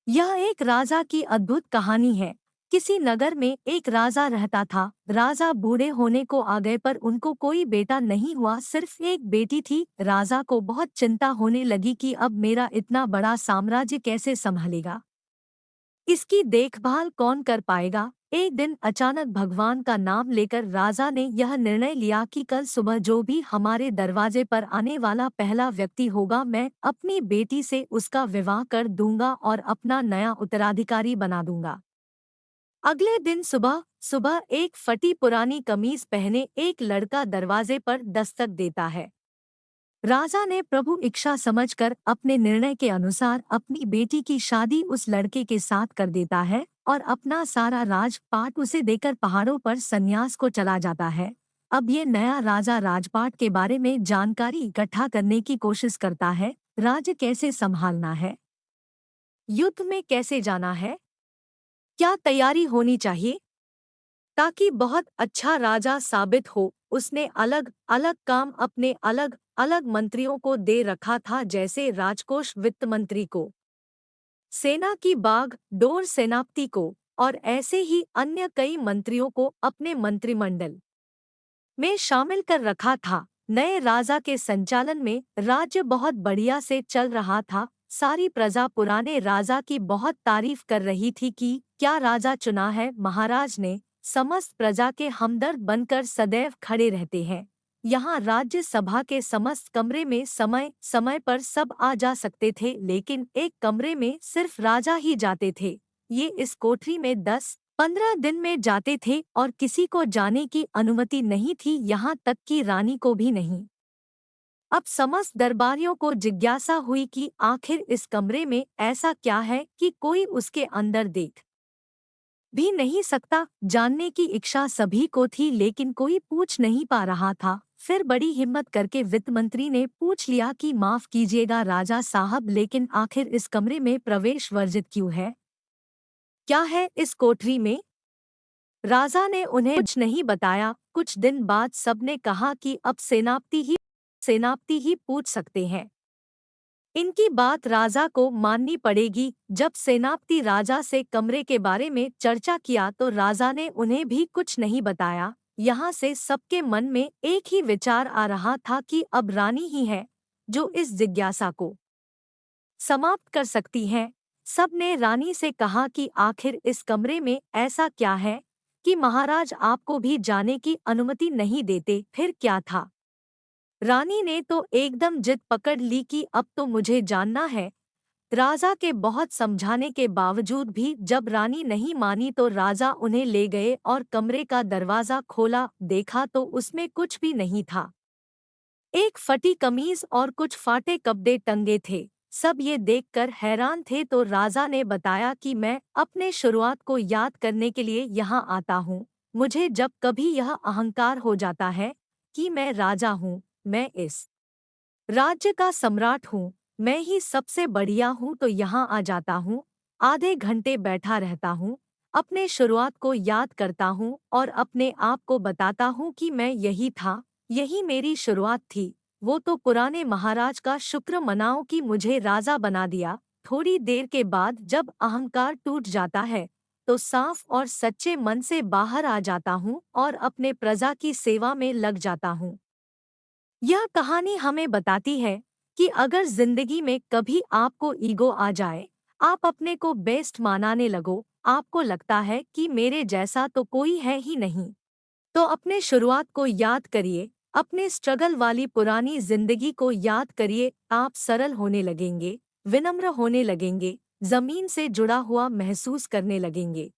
यह एक राजा की अद्भुत कहानी है। किसी नगर में एक राजा रहता था। राजा बूढ़े होने को आ गए पर उनको कोई बेटा नहीं हुआ, सिर्फ एक बेटी थी। राजा को बहुत चिंता होने लगी कि अब मेरा इतना बड़ा साम्राज्य कैसे संभालेगा, इसकी देखभाल कौन कर पाएगा। एक दिन अचानक भगवान का नाम लेकर राजा ने यह निर्णय लिया कि कल सुबह जो भी हमारे दरवाजे पर आने वाला पहला व्यक्ति होगा, मैं अपनी बेटी से उसका विवाह कर दूंगा और अपना नया उत्तराधिकारी बना दूंगा। अगले दिन सुबह सुबह एक फटी पुरानी कमीज पहने एक लड़का दरवाजे पर दस्तक देता है। राजा ने प्रभु इच्छा समझकर अपने निर्णय के अनुसार अपनी बेटी की शादी उस लड़के के साथ कर देता है और अपना सारा राजपाट उसे देकर पहाड़ों पर संन्यास को चला जाता है। अब ये नया राजा राजपाट के बारे में जानकारी इकट्ठा करने की कोशिश करता है। राज्य कैसे संभालना है, युद्ध में कैसे जाना है, क्या तैयारी होनी चाहिए ताकि बहुत अच्छा राजा साबित हो। उसने अलग अलग काम अपने अलग अलग मंत्रियों को दे रखा था, जैसे राजकोष वित्त मंत्री को, सेना की बाग डोर सेनापति को और ऐसे ही अन्य कई मंत्रियों को अपने मंत्रिमंडल में शामिल कर रखा था। नए राजा के संचालन में राज्य बहुत बढ़िया से चल रहा था। सारी प्रजा पुराने राजा की बहुत तारीफ कर रही थी कि क्या राजा चुना है। महाराज ने समस्त प्रजा के हमदर्द बनकर सदैव खड़े रहते हैं। यहाँ राज्य सभा के समस्त कमरे में समय समय पर सब आ जा सकते थे, लेकिन एक कमरे में सिर्फ राजा ही जाते थे। ये इस कोठरी में 10-15 दिन में जाते थे और किसी को जाने की अनुमति नहीं थी, यहाँ तक कि रानी को भी नहीं। अब समस्त दरबारियों को जिज्ञासा हुई कि आखिर इस कमरे में ऐसा क्या है कि कोई उसके अंदर देख भी नहीं सकता। जानने की इच्छा सभी को थी, लेकिन कोई पूछ नहीं पा रहा था। फिर बड़ी हिम्मत करके वित्त मंत्री ने पूछ लिया कि माफ कीजिएगा राजा साहब, लेकिन आखिर इस कमरे में प्रवेश वर्जित क्यों है? क्या है इस कोठरी में? राजा ने उन्हें कुछ नहीं बताया। कुछ दिन बाद सबने कहा कि अब सेनापति ही पूछ सकते हैं। इनकी बात राजा को माननी पड़ेगी। जब सेनापति राजा से कमरे के बारे में चर्चा किया तो राजा ने उन्हें भी कुछ नहीं बताया। यहाँ से सबके मन में एक ही विचार आ रहा था कि अब रानी ही है जो इस जिज्ञासा को समाप्त कर सकती है। सबने रानी से कहा कि आखिर इस कमरे में ऐसा क्या है कि महाराज आपको भी जाने की अनुमति नहीं देते। फिर क्या था? रानी ने तो एकदम जिद पकड़ ली कि अब तो मुझे जानना है। राजा के बहुत समझाने के बावजूद भी जब रानी नहीं मानी तो राजा उन्हें ले गए और कमरे का दरवाजा खोला। देखा तो उसमें कुछ भी नहीं था। एक फटी कमीज और कुछ फाटे कपड़े टंगे थे। सब ये देखकर हैरान थे तो राजा ने बताया कि मैं अपने शुरुआत को याद करने के लिए यहाँ आता हूँ। मुझे जब कभी यह अहंकार हो जाता है कि मैं राजा हूँ, मैं इस राज्य का सम्राट हूँ, मैं ही सबसे बढ़िया हूँ, तो यहाँ आ जाता हूँ। आधे घंटे बैठा रहता हूँ, अपने शुरुआत को याद करता हूँ और अपने आप को बताता हूँ कि मैं यही था, यही मेरी शुरुआत थी। वो तो पुराने महाराज का शुक्र मनाओ कि मुझे राजा बना दिया। थोड़ी देर के बाद जब अहंकार टूट जाता है तो साफ और सच्चे मन से बाहर आ जाता हूँ और अपने प्रजा की सेवा में लग जाता हूँ। यह कहानी हमें बताती है कि अगर जिंदगी में कभी आपको ईगो आ जाए, आप अपने को बेस्ट मानने लगो, आपको लगता है कि मेरे जैसा तो कोई है ही नहीं, तो अपने शुरुआत को याद करिए, अपने स्ट्रगल वाली पुरानी जिंदगी को याद करिए। आप सरल होने लगेंगे, विनम्र होने लगेंगे, जमीन से जुड़ा हुआ महसूस करने लगेंगे।